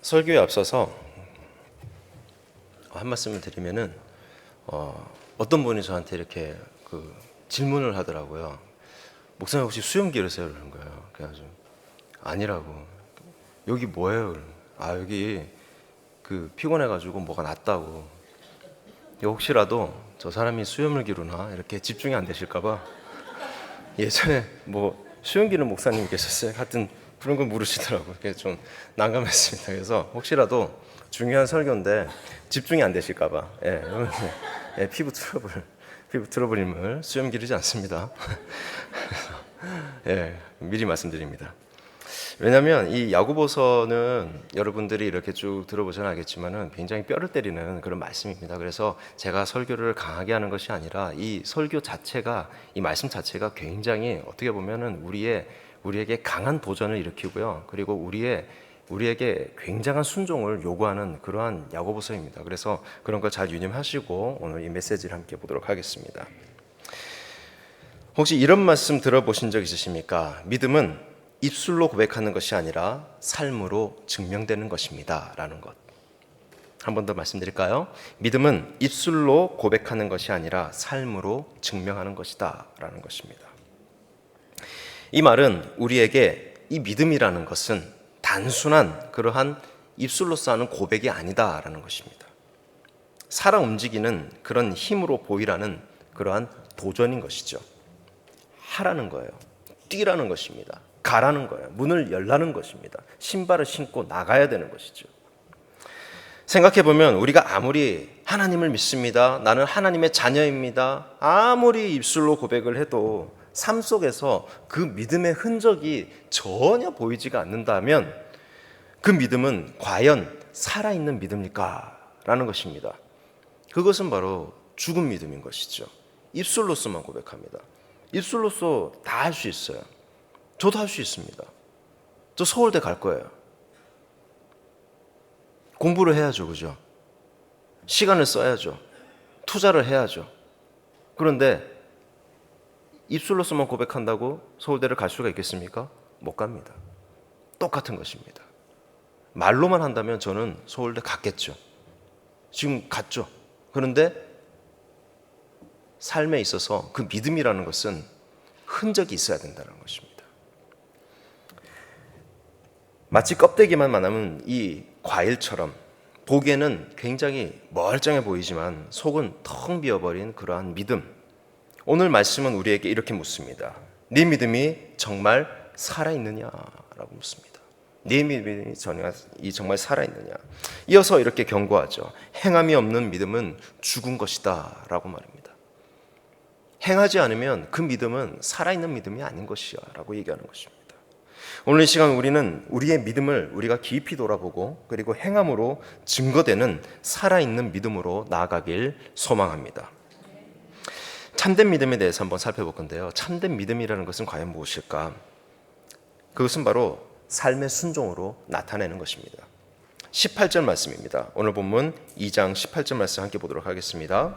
설교에 앞서서 한 말씀을 드리면은 어떤 분이 저한테 이렇게 질문을 하더라고요. 목사님 혹시 수염 기르세요? 그러는 거예요. 그래가지고 아니라고. 여기 뭐예요? 여기 피곤해가지고 뭐가 났다고. 혹시라도 저 사람이 수염을 기르나 이렇게 집중이 안 되실까봐 예전에 수염 기르는 목사님이 계셨어요. 하여튼 그런 걸 물으시더라고요. 그래서 좀 난감했습니다. 그래서 혹시라도 중요한 설교인데 집중이 안 되실까봐 피부 트러블임을 수염 기르지 않습니다. 미리 말씀드립니다. 왜냐하면 이 야고보서는 여러분들이 이렇게 쭉 들어보셔는 알겠지만은 굉장히 뼈를 때리는 그런 말씀입니다. 그래서 제가 설교를 강하게 하는 것이 아니라 이 설교 자체가, 이 말씀 자체가 굉장히 어떻게 보면은 우리에게 강한 도전을 일으키고요. 그리고 우리에게 굉장한 순종을 요구하는 그러한 야고보서입니다. 그래서 그런 걸 잘 유념하시고 오늘 이 메시지를 함께 보도록 하겠습니다. 혹시 이런 말씀 들어보신 적 있으십니까? 믿음은 입술로 고백하는 것이 아니라 삶으로 증명되는 것입니다 라는 것. 한 번 더 말씀드릴까요? 믿음은 입술로 고백하는 것이 아니라 삶으로 증명하는 것이다 라는 것입니다. 이 말은 우리에게 이 믿음이라는 것은 단순한 그러한 입술로서 하는 고백이 아니다 라는 것입니다. 살아 움직이는 그런 힘으로 보이라는 그러한 도전인 것이죠. 하라는 거예요. 뛰라는 것입니다. 가라는 거예요. 문을 열라는 것입니다. 신발을 신고 나가야 되는 것이죠. 생각해보면 우리가 아무리 하나님을 믿습니다, 나는 하나님의 자녀입니다, 아무리 입술로 고백을 해도 삶 속에서 그 믿음의 흔적이 전혀 보이지가 않는다면 그 믿음은 과연 살아있는 믿음일까? 라는 것입니다. 그것은 바로 죽은 믿음인 것이죠. 입술로서만 고백합니다. 입술로서 다 할 수 있어요. 저도 할 수 있습니다. 저 서울대 갈 거예요. 공부를 해야죠, 그죠? 시간을 써야죠. 투자를 해야죠. 그런데 입술로서만 고백한다고 서울대를 갈 수가 있겠습니까? 못 갑니다. 똑같은 것입니다. 말로만 한다면 저는 서울대 갔겠죠. 지금 갔죠. 그런데 삶에 있어서 그 믿음이라는 것은 흔적이 있어야 된다는 것입니다. 마치 껍데기만 남은 이 과일처럼 보기에는 굉장히 멀쩡해 보이지만 속은 텅 비어버린 그러한 믿음. 오늘 말씀은 우리에게 이렇게 묻습니다. 네 믿음이 정말 살아있느냐라고 묻습니다. 네 믿음이 정말 살아있느냐. 이어서 이렇게 경고하죠. 행함이 없는 믿음은 죽은 것이다 라고 말합니다. 행하지 않으면 그 믿음은 살아있는 믿음이 아닌 것이야 라고 얘기하는 것입니다. 오늘 이 시간 우리는 우리의 믿음을 우리가 깊이 돌아보고 그리고 행함으로 증거되는 살아있는 믿음으로 나아가길 소망합니다. 참된 믿음에 대해서 한번 살펴볼 건데요. 참된 믿음이라는 것은 과연 무엇일까? 그것은 바로 삶의 순종으로 나타내는 것입니다. 18절 말씀입니다. 오늘 본문 2장 18절 말씀 함께 보도록 하겠습니다.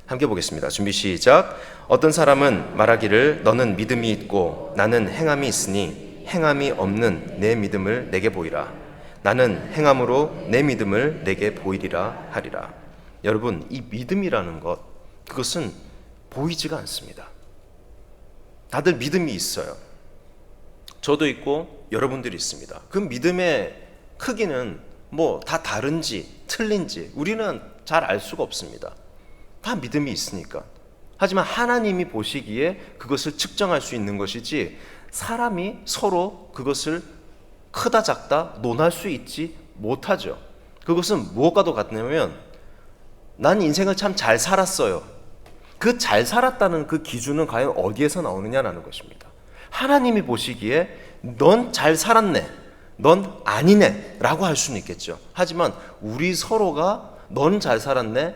함께 보겠습니다. 준비 시작. 어떤 사람은 말하기를 너는 믿음이 있고 나는 행함이 있으니 행함이 없는 내 믿음을 내게 보이라. 나는 행함으로 내 믿음을 내게 보이리라 하리라. 여러분, 이 믿음이라는 것, 그것은 보이지가 않습니다. 다들 믿음이 있어요. 저도 있고 여러분들이 있습니다. 그 믿음의 크기는 다 다른지 틀린지 우리는 잘 알 수가 없습니다. 다 믿음이 있으니까. 하지만 하나님이 보시기에 그것을 측정할 수 있는 것이지 사람이 서로 그것을 크다 작다 논할 수 있지 못하죠. 그것은 무엇과도 같냐면 난 인생을 참 잘 살았어요. 그 잘 살았다는 그 기준은 과연 어디에서 나오느냐라는 것입니다. 하나님이 보시기에 넌 잘 살았네, 넌 아니네 라고 할 수는 있겠죠. 하지만 우리 서로가 넌 잘 살았네,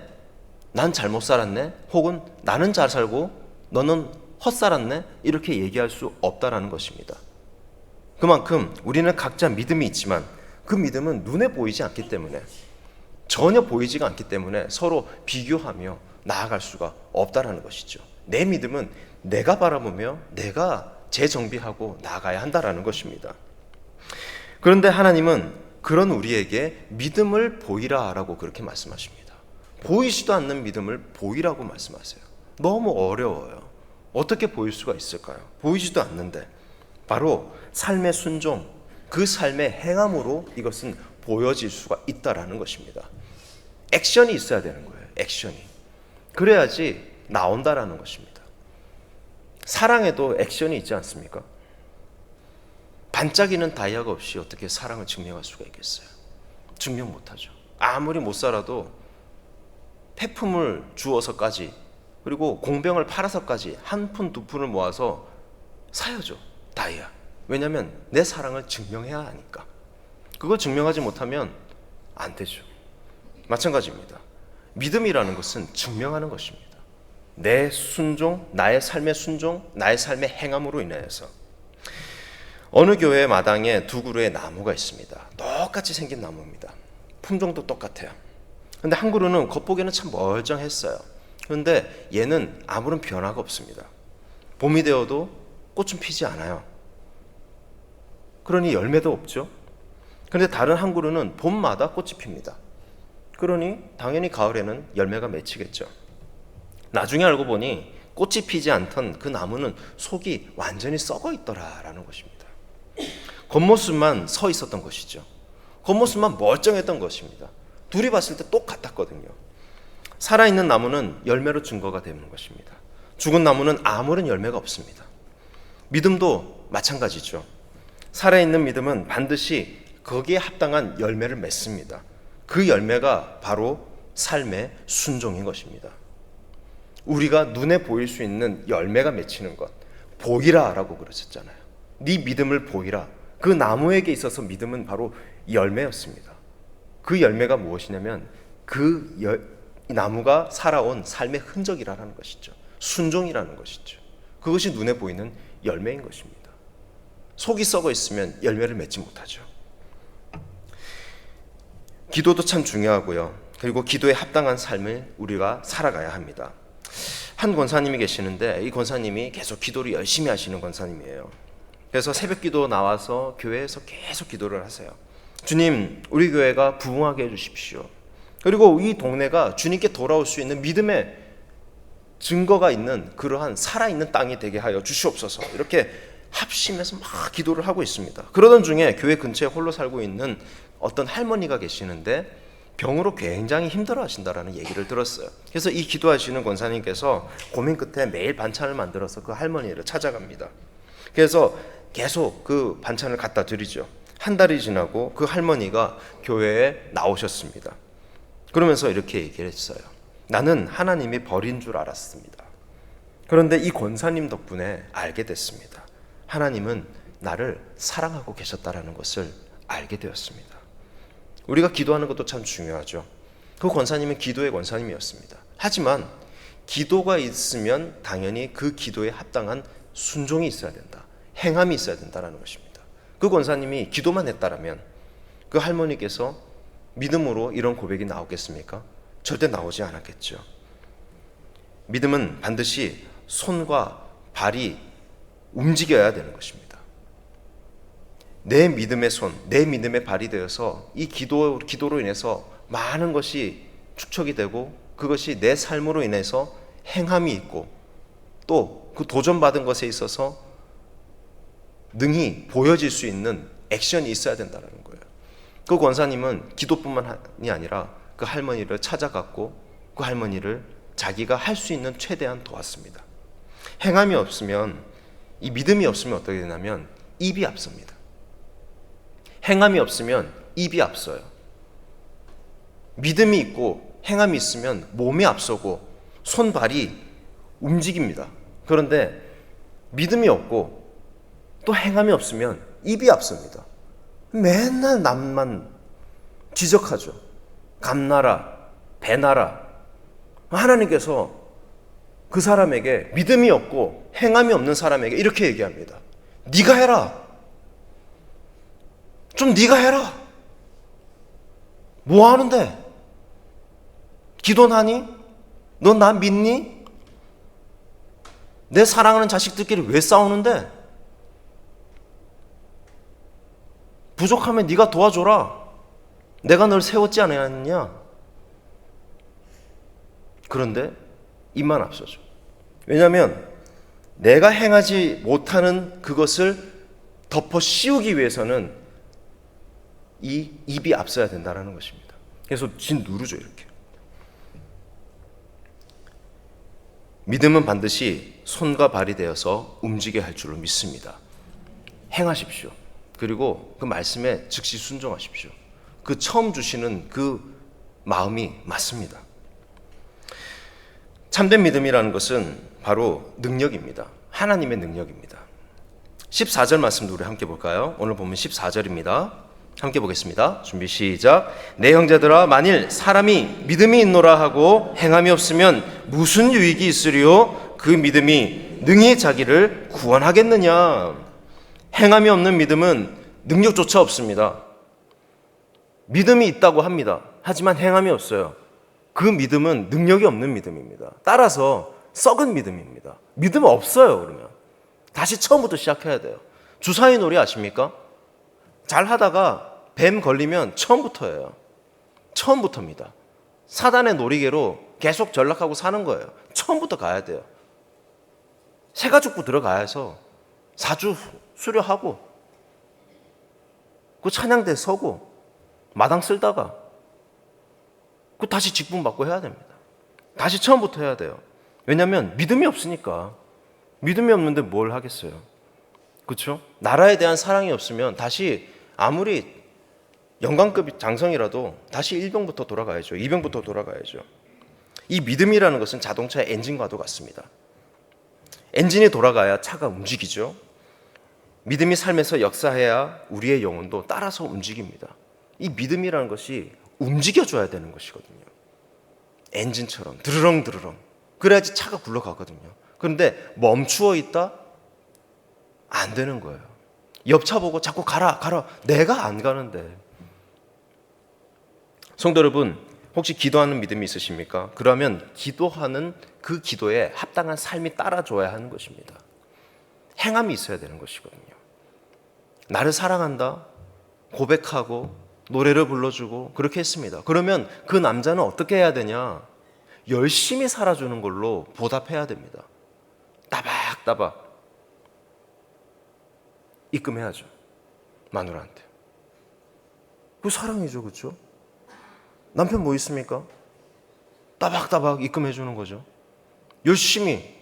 난 잘못 살았네, 혹은 나는 잘 살고 너는 헛살았네 이렇게 얘기할 수 없다라는 것입니다. 그만큼 우리는 각자 믿음이 있지만 그 믿음은 눈에 보이지 않기 때문에, 전혀 보이지가 않기 때문에 서로 비교하며 나아갈 수가 없다라는 것이죠. 내 믿음은 내가 바라보며 내가 재정비하고 나아가야 한다라는 것입니다. 그런데 하나님은 그런 우리에게 믿음을 보이라라고 그렇게 말씀하십니다. 보이지도 않는 믿음을 보이라고 말씀하세요. 너무 어려워요. 어떻게 보일 수가 있을까요? 보이지도 않는데 바로 삶의 순종, 그 삶의 행함으로 이것은 보여질 수가 있다라는 것입니다. 액션이 있어야 되는 거예요. 액션이. 그래야지 나온다라는 것입니다. 사랑에도 액션이 있지 않습니까? 반짝이는 다이아가 없이 어떻게 사랑을 증명할 수가 있겠어요? 증명 못하죠. 아무리 못 살아도 폐품을 주어서까지, 그리고 공병을 팔아서까지 한 푼 두 푼을 모아서 사야죠, 다이아. 왜냐하면 내 사랑을 증명해야 하니까. 그걸 증명하지 못하면 안 되죠. 마찬가지입니다. 믿음이라는 것은 증명하는 것입니다. 내 순종, 나의 삶의 순종, 나의 삶의 행함으로 인하여서. 어느 교회 마당에 두 그루의 나무가 있습니다. 똑같이 생긴 나무입니다. 품종도 똑같아요. 근데 한 그루는 겉보기에는 참 멀쩡했어요. 그런데 얘는 아무런 변화가 없습니다. 봄이 되어도 꽃은 피지 않아요. 그러니 열매도 없죠. 그런데 다른 한 그루는 봄마다 꽃이 핍니다. 그러니 당연히 가을에는 열매가 맺히겠죠. 나중에 알고 보니 꽃이 피지 않던 그 나무는 속이 완전히 썩어 있더라라는 것입니다. 겉모습만 서 있었던 것이죠. 겉모습만 멀쩡했던 것입니다. 둘이 봤을 때 똑같았거든요. 살아있는 나무는 열매로 증거가 되는 것입니다. 죽은 나무는 아무런 열매가 없습니다. 믿음도 마찬가지죠. 살아있는 믿음은 반드시 거기에 합당한 열매를 맺습니다. 그 열매가 바로 삶의 순종인 것입니다. 우리가 눈에 보일 수 있는 열매가 맺히는 것, 보이라라고 그러셨잖아요. 네 믿음을 보이라. 그 나무에게 있어서 믿음은 바로 열매였습니다. 그 열매가 무엇이냐면 나무가 살아온 삶의 흔적이라는 것이죠. 순종이라는 것이죠. 그것이 눈에 보이는 열매인 것입니다. 속이 썩어 있으면 열매를 맺지 못하죠. 기도도 참 중요하고요. 그리고 기도에 합당한 삶을 우리가 살아가야 합니다. 한 권사님이 계시는데 이 권사님이 계속 기도를 열심히 하시는 권사님이에요. 그래서 새벽 기도 나와서 교회에서 계속 기도를 하세요. 주님, 우리 교회가 부흥하게 해주십시오. 그리고 이 동네가 주님께 돌아올 수 있는 믿음의 증거가 있는 그러한 살아있는 땅이 되게 하여 주시옵소서. 이렇게 합심해서 막 기도를 하고 있습니다. 그러던 중에 교회 근처에 홀로 살고 있는 어떤 할머니가 계시는데 병으로 굉장히 힘들어 하신다라는 얘기를 들었어요. 그래서 이 기도하시는 권사님께서 고민 끝에 매일 반찬을 만들어서 그 할머니를 찾아갑니다. 그래서 계속 그 반찬을 갖다 드리죠. 한 달이 지나고 그 할머니가 교회에 나오셨습니다. 그러면서 이렇게 얘기를 했어요. 나는 하나님이 버린 줄 알았습니다. 그런데 이 권사님 덕분에 알게 됐습니다. 하나님은 나를 사랑하고 계셨다라는 것을 알게 되었습니다. 우리가 기도하는 것도 참 중요하죠. 그 권사님은 기도의 권사님이었습니다. 하지만 기도가 있으면 당연히 그 기도에 합당한 순종이 있어야 된다. 행함이 있어야 된다는 것입니다. 그 권사님이 기도만 했다라면 그 할머니께서 믿음으로 이런 고백이 나오겠습니까? 절대 나오지 않았겠죠. 믿음은 반드시 손과 발이 움직여야 되는 것입니다. 내 믿음의 손, 내 믿음의 발이 되어서 이 기도로 인해서 많은 것이 축적이 되고 그것이 내 삶으로 인해서 행함이 있고 또 그 도전받은 것에 있어서 능히 보여질 수 있는 액션이 있어야 된다는 거예요. 그 권사님은 기도뿐만이 아니라 그 할머니를 찾아갔고 그 할머니를 자기가 할 수 있는 최대한 도왔습니다. 행함이 없으면, 이 믿음이 없으면 어떻게 되냐면 입이 앞섭니다. 행함이 없으면 입이 앞서요. 믿음이 있고 행함이 있으면 몸이 앞서고 손발이 움직입니다. 그런데 믿음이 없고 또 행함이 없으면 입이 앞섭니다. 맨날 남만 지적하죠. 감나라, 배나라. 하나님께서 그 사람에게, 믿음이 없고 행함이 없는 사람에게 이렇게 얘기합니다. 네가 해라. 좀 네가 해라. 뭐 하는데? 기도하니? 너 나 믿니? 내 사랑하는 자식들끼리 왜 싸우는데? 부족하면 네가 도와줘라. 내가 널 세웠지 않았냐? 그런데 입만 앞서죠. 왜냐하면 내가 행하지 못하는 그것을 덮어 씌우기 위해서는 이 입이 앞서야 된다는 것입니다. 그래서 진 누르죠, 이렇게. 믿음은 반드시 손과 발이 되어서 움직여야 할 줄로 믿습니다. 행하십시오. 그리고 그 말씀에 즉시 순종하십시오. 그 처음 주시는 그 마음이 맞습니다. 참된 믿음이라는 것은 바로 능력입니다. 하나님의 능력입니다. 14절 말씀도 우리 함께 볼까요? 오늘 보면 14절입니다. 함께 보겠습니다. 준비 시작. 내 형제들아, 만일 사람이 믿음이 있노라 하고 행함이 없으면 무슨 유익이 있으리요? 그 믿음이 능히 자기를 구원하겠느냐? 행함이 없는 믿음은 능력조차 없습니다. 믿음이 있다고 합니다. 하지만 행함이 없어요. 그 믿음은 능력이 없는 믿음입니다. 따라서 썩은 믿음입니다. 믿음 없어요. 그러면 다시 처음부터 시작해야 돼요. 주사위 놀이 아십니까? 잘 하다가 뱀 걸리면 처음부터예요. 처음부터입니다. 사단의 놀이개로 계속 전락하고 사는 거예요. 처음부터 가야 돼요. 새가죽부 들어가야 해서 4주 수료하고 그 찬양대 서고 마당 쓸다가 그 다시 직분 받고 해야 됩니다. 다시 처음부터 해야 돼요. 왜냐하면 믿음이 없으니까. 믿음이 없는데 뭘 하겠어요? 그렇죠? 나라에 대한 사랑이 없으면 다시 아무리 영광급 장성이라도 다시 1병부터 돌아가야죠. 2병부터 돌아가야죠. 이 믿음이라는 것은 자동차의 엔진과도 같습니다. 엔진이 돌아가야 차가 움직이죠. 믿음이 삶에서 역사해야 우리의 영혼도 따라서 움직입니다. 이 믿음이라는 것이 움직여줘야 되는 것이거든요. 엔진처럼 드르렁드르렁. 그래야지 차가 굴러가거든요. 그런데 멈추어 있다? 안 되는 거예요. 옆차 보고 자꾸 가라 가라. 내가 안 가는데. 성도 여러분, 혹시 기도하는 믿음이 있으십니까? 그러면 기도하는 그 기도에 합당한 삶이 따라줘야 하는 것입니다. 행함이 있어야 되는 것이거든요. 나를 사랑한다 고백하고 노래를 불러주고 그렇게 했습니다. 그러면 그 남자는 어떻게 해야 되냐? 열심히 살아주는 걸로 보답해야 됩니다. 따박따박 입금해야죠. 마누라한테. 그 사랑이죠. 그렇죠? 남편 뭐 있습니까? 따박따박 입금해 주는 거죠. 열심히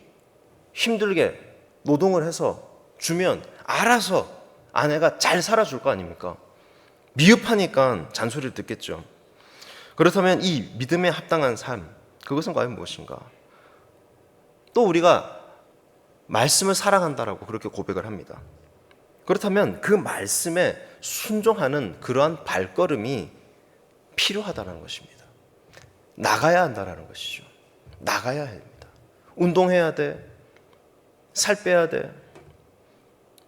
힘들게 노동을 해서 주면 알아서 아내가 잘 살아줄 거 아닙니까? 미흡하니까 잔소리를 듣겠죠. 그렇다면 이 믿음에 합당한 삶, 그것은 과연 무엇인가? 또 우리가 말씀을 사랑한다라고 그렇게 고백을 합니다. 그렇다면 그 말씀에 순종하는 그러한 발걸음이 필요하다는 것입니다. 나가야 한다는 것이죠. 나가야 합니다. 운동해야 돼. 살 빼야 돼.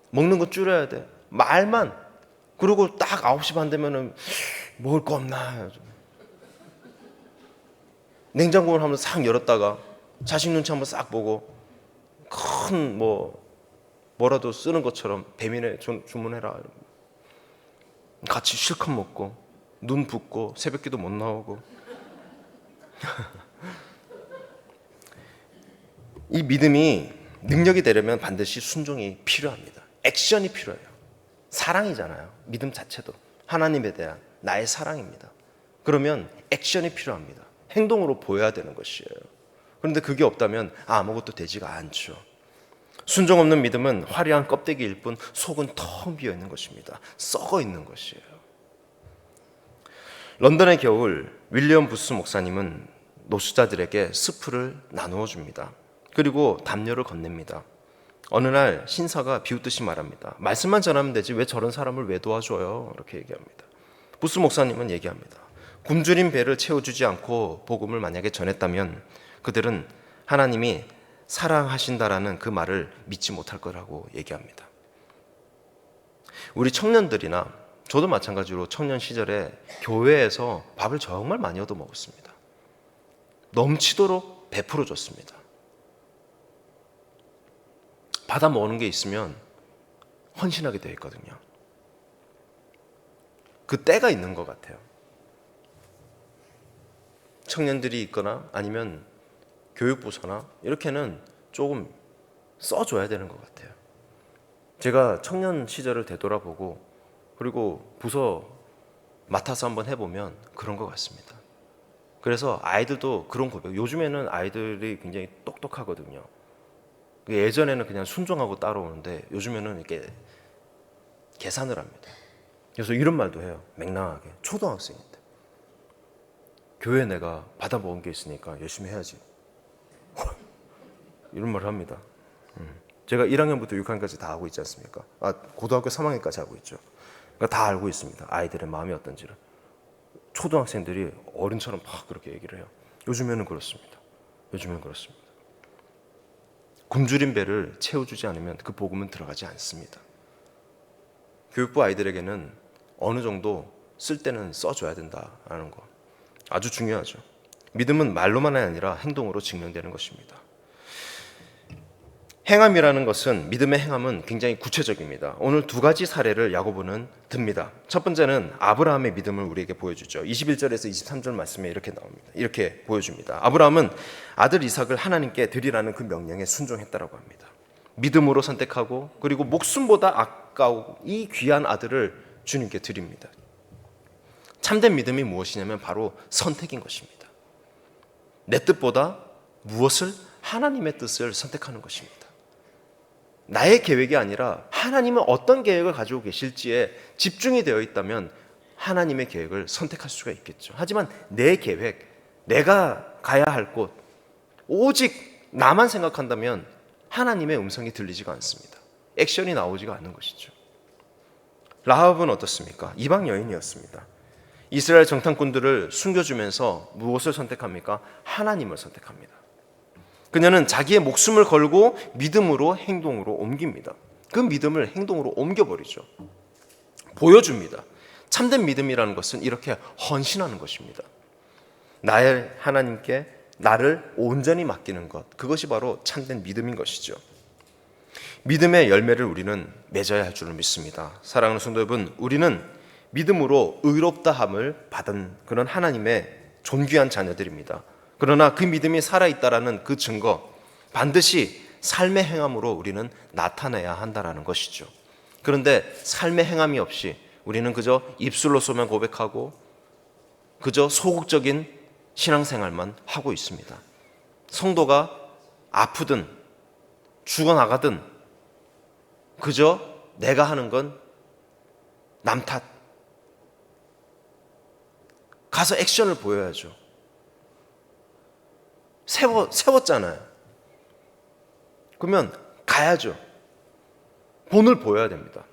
먹는 거 줄여야 돼. 말만. 그리고 딱 9시 반 되면은 먹을 거 없나. 냉장고를 한번 싹 열었다가 자식 눈치 한번 싹 보고 큰 뭐라도 쓰는 것처럼 배민에 주문해라. 같이 실컷 먹고 눈 붓고 새벽기도 못 나오고. 이 믿음이 능력이 되려면 반드시 순종이 필요합니다. 액션이 필요해요. 사랑이잖아요. 믿음 자체도 하나님에 대한 나의 사랑입니다. 그러면 액션이 필요합니다. 행동으로 보여야 되는 것이에요. 그런데 그게 없다면 아무것도 되지가 않죠. 순종 없는 믿음은 화려한 껍데기일 뿐 속은 텅 비어 있는 것입니다. 썩어 있는 것이에요. 런던의 겨울, 윌리엄 부스 목사님은 노숙자들에게 스프를 나누어 줍니다. 그리고 담요를 건넵니다. 어느 날 신사가 비웃듯이 말합니다. 말씀만 전하면 되지 왜 저런 사람을 왜 도와줘요? 이렇게 얘기합니다. 부스 목사님은 얘기합니다. 굶주린 배를 채워주지 않고 복음을 만약에 전했다면 그들은 하나님이 사랑하신다라는 그 말을 믿지 못할 거라고 얘기합니다. 우리 청년들이나 저도 마찬가지로 청년 시절에 교회에서 밥을 정말 많이 얻어 먹었습니다. 넘치도록 베풀어 줬습니다. 받아 먹는 게 있으면 헌신하게 되어 있거든요. 그 때가 있는 것 같아요. 청년들이 있거나 아니면 교육부서나 이렇게는 조금 써줘야 되는 것 같아요. 제가 청년 시절을 되돌아보고 그리고 부서 맡아서 한번 해보면 그런 것 같습니다. 그래서 아이들도 그런 고백. 요즘에는 아이들이 굉장히 똑똑하거든요. 예전에는 그냥 순종하고 따라오는데 요즘에는 이렇게 계산을 합니다. 그래서 이런 말도 해요. 맹랑하게. 초등학생인데. 교회 내가 받아먹은 게 있으니까 열심히 해야지. 이런 말을 합니다. 제가 1학년부터 6학년까지 다 하고 있지 않습니까? 고등학교 3학년까지 하고 있죠. 그러니까 다 알고 있습니다. 아이들의 마음이 어떤지를. 초등학생들이 어른처럼 막 그렇게 얘기를 해요. 요즘에는 그렇습니다. 요즘에는 그렇습니다. 굶주린 배를 채워주지 않으면 그 복음은 들어가지 않습니다. 교육부 아이들에게는 어느 정도 쓸 때는 써줘야 된다라는 거 아주 중요하죠. 믿음은 말로만 아니라 행동으로 증명되는 것입니다. 행함이라는 것은 믿음의 행함은 굉장히 구체적입니다. 오늘 두 가지 사례를 야고보는 듭니다. 첫 번째는 아브라함의 믿음을 우리에게 보여주죠. 21절에서 23절 말씀에 이렇게 나옵니다. 이렇게 보여줍니다. 아브라함은 아들 이삭을 하나님께 드리라는 그 명령에 순종했다라고 합니다. 믿음으로 선택하고 그리고 목숨보다 아까운 이 귀한 아들을 주님께 드립니다. 참된 믿음이 무엇이냐면 바로 선택인 것입니다. 내 뜻보다 무엇을? 하나님의 뜻을 선택하는 것입니다. 나의 계획이 아니라 하나님은 어떤 계획을 가지고 계실지에 집중이 되어 있다면 하나님의 계획을 선택할 수가 있겠죠. 하지만 내 계획, 내가 가야 할 곳, 오직 나만 생각한다면 하나님의 음성이 들리지가 않습니다. 액션이 나오지가 않는 것이죠. 라합은 어떻습니까? 이방 여인이었습니다. 이스라엘 정탐꾼들을 숨겨주면서 무엇을 선택합니까? 하나님을 선택합니다. 그녀는 자기의 목숨을 걸고 믿음으로 행동으로 옮깁니다. 그 믿음을 행동으로 옮겨버리죠. 보여줍니다. 참된 믿음이라는 것은 이렇게 헌신하는 것입니다. 나의 하나님께 나를 온전히 맡기는 것, 그것이 바로 참된 믿음인 것이죠. 믿음의 열매를 우리는 맺어야 할 줄을 믿습니다. 사랑하는 성도 여러분, 우리는 믿음으로 의롭다함을 받은 그런 하나님의 존귀한 자녀들입니다. 그러나 그 믿음이 살아있다라는 그 증거, 반드시 삶의 행함으로 우리는 나타내야 한다는 것이죠. 그런데 삶의 행함이 없이 우리는 그저 입술로서만 고백하고 그저 소극적인 신앙생활만 하고 있습니다. 성도가 아프든 죽어나가든 그저 내가 하는 건 남 탓. 가서 액션을 보여야죠. 세웠잖아요. 그러면 가야죠. 본을 보여야 됩니다.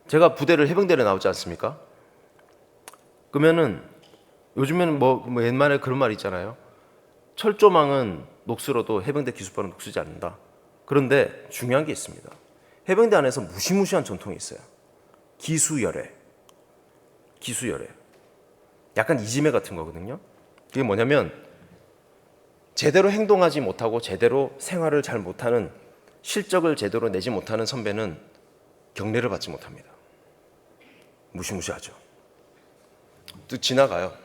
제가 부대를 해병대를 나오지 않습니까? 그러면은 요즘에는 뭐 옛말에 그런 말 있잖아요. 철조망은 녹슬어도 해병대 기수발은 녹슬지 않는다. 그런데 중요한 게 있습니다. 해병대 안에서 무시무시한 전통이 있어요. 기수열애. 약간 이지매 같은 거거든요. 그게 뭐냐면 제대로 행동하지 못하고 제대로 생활을 잘 못하는, 실적을 제대로 내지 못하는 선배는 경례를 받지 못합니다. 무시무시하죠. 또 지나갑니다.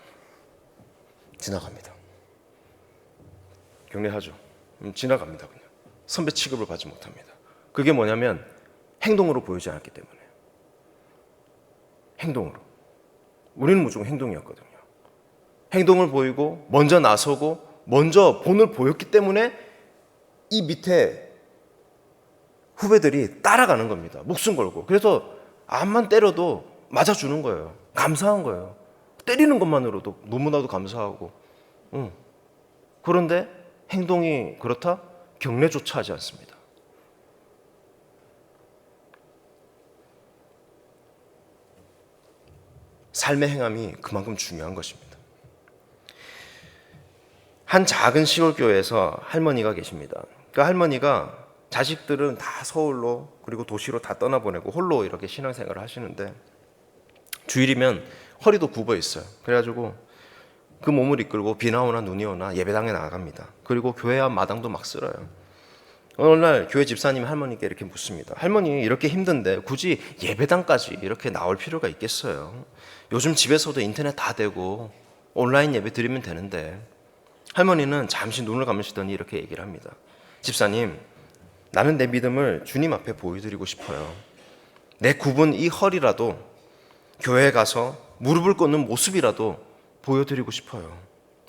경례하죠. 지나갑니다. 그냥 선배 취급을 받지 못합니다. 그게 뭐냐면 행동으로 보이지 않았기 때문에. 행동으로. 우리는 무조건 행동이었거든요. 행동을 보이고 먼저 나서고 먼저 본을 보였기 때문에 이 밑에 후배들이 따라가는 겁니다. 목숨 걸고. 그래서 암만 때려도 맞아주는 거예요. 감사한 거예요. 때리는 것만으로도 너무나도 감사하고. 그런데 행동이 그렇다? 경례조차 하지 않습니다. 삶의 행함이 그만큼 중요한 것입니다. 한 작은 시골교회에서 할머니가 계십니다. 그 할머니가 자식들은 다 서울로 그리고 도시로 다 떠나보내고 홀로 이렇게 신앙생활을 하시는데 주일이면 허리도 굽어 있어요. 그래가지고 그 몸을 이끌고 비나 오나 눈이 오나 예배당에 나갑니다. 그리고 교회 앞 마당도 막 쓸어요. 어느 날 교회 집사님이 할머니께 이렇게 묻습니다. 할머니, 이렇게 힘든데 굳이 예배당까지 이렇게 나올 필요가 있겠어요? 요즘 집에서도 인터넷 다 되고 온라인 예배 드리면 되는데. 할머니는 잠시 눈을 감으시더니 이렇게 얘기를 합니다. 집사님, 나는 내 믿음을 주님 앞에 보여드리고 싶어요. 내 굽은 이 허리라도 교회에 가서 무릎을 꿇는 모습이라도 보여드리고 싶어요.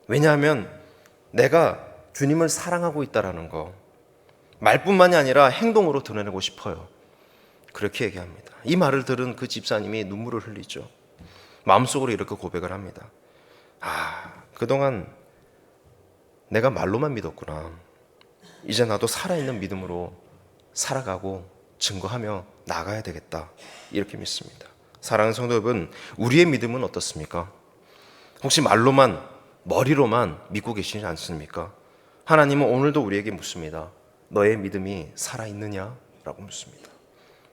왜냐하면 내가 주님을 사랑하고 있다는 거, 말뿐만이 아니라 행동으로 드러내고 싶어요. 그렇게 얘기합니다. 이 말을 들은 그 집사님이 눈물을 흘리죠. 마음속으로 이렇게 고백을 합니다. 그동안 내가 말로만 믿었구나. 이제 나도 살아있는 믿음으로 살아가고 증거하며 나가야 되겠다. 이렇게 믿습니다. 사랑하는 성도 여러분, 우리의 믿음은 어떻습니까? 혹시 말로만, 머리로만 믿고 계시지 않습니까? 하나님은 오늘도 우리에게 묻습니다. 너의 믿음이 살아있느냐? 라고 묻습니다.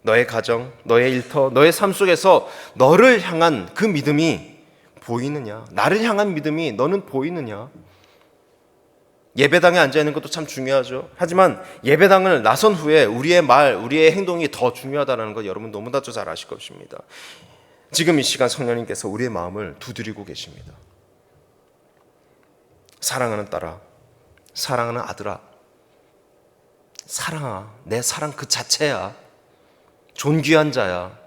너의 가정, 너의 일터, 너의 삶 속에서 너를 향한 그 믿음이 보이느냐? 나를 향한 믿음이 너는 보이느냐? 예배당에 앉아있는 것도 참 중요하죠. 하지만 예배당을 나선 후에 우리의 말, 우리의 행동이 더 중요하다는 것 여러분 너무나도 잘 아실 것입니다. 지금 이 시간 성령님께서 우리의 마음을 두드리고 계십니다. 사랑하는 딸아, 사랑하는 아들아, 사랑아, 내 사랑 그 자체야. 존귀한 자야.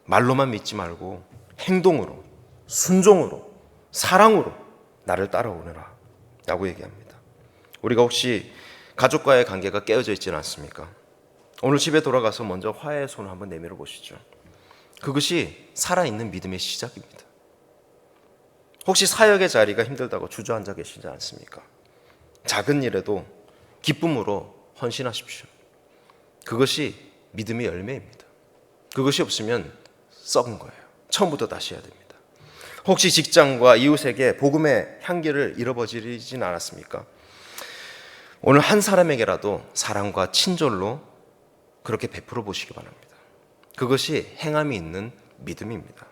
말로만 믿지 말고 행동으로, 순종으로, 사랑으로 나를 따라오너라 라고 얘기합니다. 우리가 혹시 가족과의 관계가 깨어져 있지는 않습니까? 오늘 집에 돌아가서 먼저 화해의 손을 한번 내밀어 보시죠. 그것이 살아있는 믿음의 시작입니다. 혹시 사역의 자리가 힘들다고 주저앉아 계시지 않습니까? 작은 일에도 기쁨으로 헌신하십시오. 그것이 믿음의 열매입니다. 그것이 없으면 썩은 거예요. 처음부터 다시 해야 됩니다. 혹시 직장과 이웃에게 복음의 향기를 잃어버리진 않았습니까? 오늘 한 사람에게라도 사랑과 친절로 그렇게 베풀어 보시기 바랍니다. 그것이 행함이 있는 믿음입니다.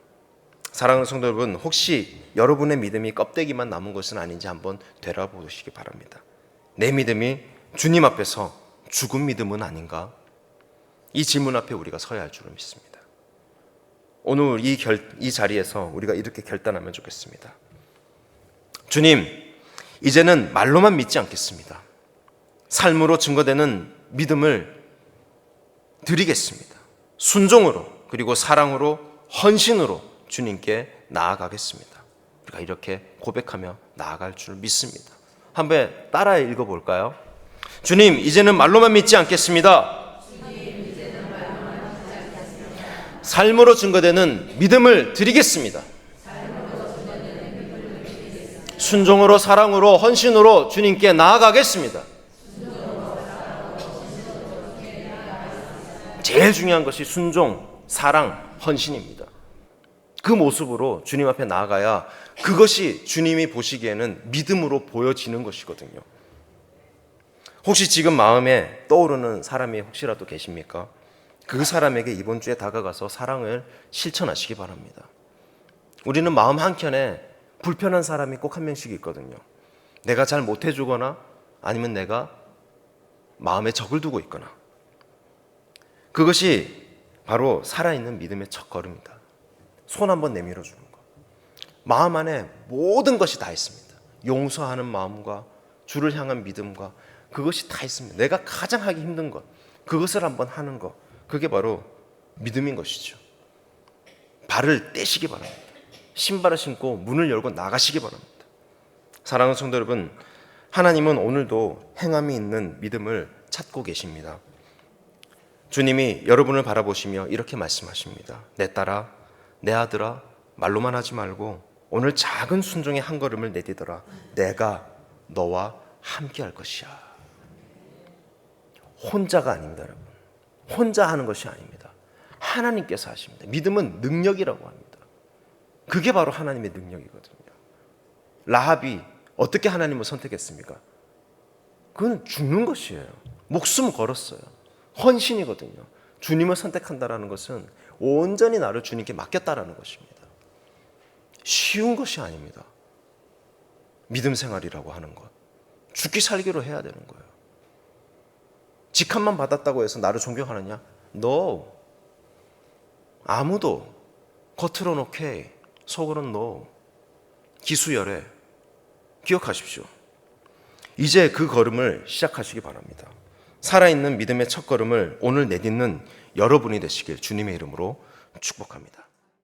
사랑하는 성도 여러분, 혹시 여러분의 믿음이 껍데기만 남은 것은 아닌지 한번 되돌아보시기 바랍니다. 내 믿음이 주님 앞에서 죽은 믿음은 아닌가? 이 질문 앞에 우리가 서야 할 줄을 믿습니다. 오늘 이 자리에서 우리가 이렇게 결단하면 좋겠습니다. 주님, 이제는 말로만 믿지 않겠습니다. 삶으로 증거되는 믿음을 드리겠습니다. 순종으로, 그리고 사랑으로, 헌신으로 주님께 나아가겠습니다. 우리가 이렇게 고백하며 나아갈 줄 믿습니다. 한번 따라 읽어볼까요? 주님, 이제는 말로만 믿지 않겠습니다. 삶으로 증거되는 믿음을 드리겠습니다. 순종으로, 사랑으로, 헌신으로 주님께 나아가겠습니다. 제일 중요한 것이 순종, 사랑, 헌신입니다. 그 모습으로 주님 앞에 나아가야 그것이 주님이 보시기에는 믿음으로 보여지는 것이거든요. 혹시 지금 마음에 떠오르는 사람이 혹시라도 계십니까? 그 사람에게 이번 주에 다가가서 사랑을 실천하시기 바랍니다. 우리는 마음 한켠에 불편한 사람이 꼭 한 명씩 있거든요. 내가 잘 못해주거나 아니면 내가 마음에 적을 두고 있거나. 그것이 바로 살아있는 믿음의 첫걸음이다. 손 한번 내밀어 주는 것. 마음 안에 모든 것이 다 있습니다. 용서하는 마음과 주를 향한 믿음과 그것이 다 있습니다. 내가 가장 하기 힘든 것, 그것을 한번 하는 것, 그게 바로 믿음인 것이죠. 발을 떼시기 바랍니다. 신발을 신고 문을 열고 나가시기 바랍니다. 사랑하는 성도 여러분, 하나님은 오늘도 행함이 있는 믿음을 찾고 계십니다. 주님이 여러분을 바라보시며 이렇게 말씀하십니다. 내 딸아, 내 아들아, 말로만 하지 말고 오늘 작은 순종의 한 걸음을 내디뎌라. 내가 너와 함께 할 것이야. 혼자가 아닙니다, 여러분. 혼자 하는 것이 아닙니다. 하나님께서 하십니다. 믿음은 능력이라고 합니다. 그게 바로 하나님의 능력이거든요. 라합이 어떻게 하나님을 선택했습니까? 그건 죽는 것이에요. 목숨 걸었어요. 헌신이거든요. 주님을 선택한다는 것은 온전히 나를 주님께 맡겼다라는 것입니다. 쉬운 것이 아닙니다. 믿음 생활이라고 하는 것. 죽기 살기로 해야 되는 거예요. 직함만 받았다고 해서 나를 존경하느냐? No. 아무도. 겉으로는 오케이, 속으로는 no. 기수열애. 기억하십시오. 이제 그 걸음을 시작하시기 바랍니다. 살아있는 믿음의 첫걸음을 오늘 내딛는 여러분이 되시길 주님의 이름으로 축복합니다.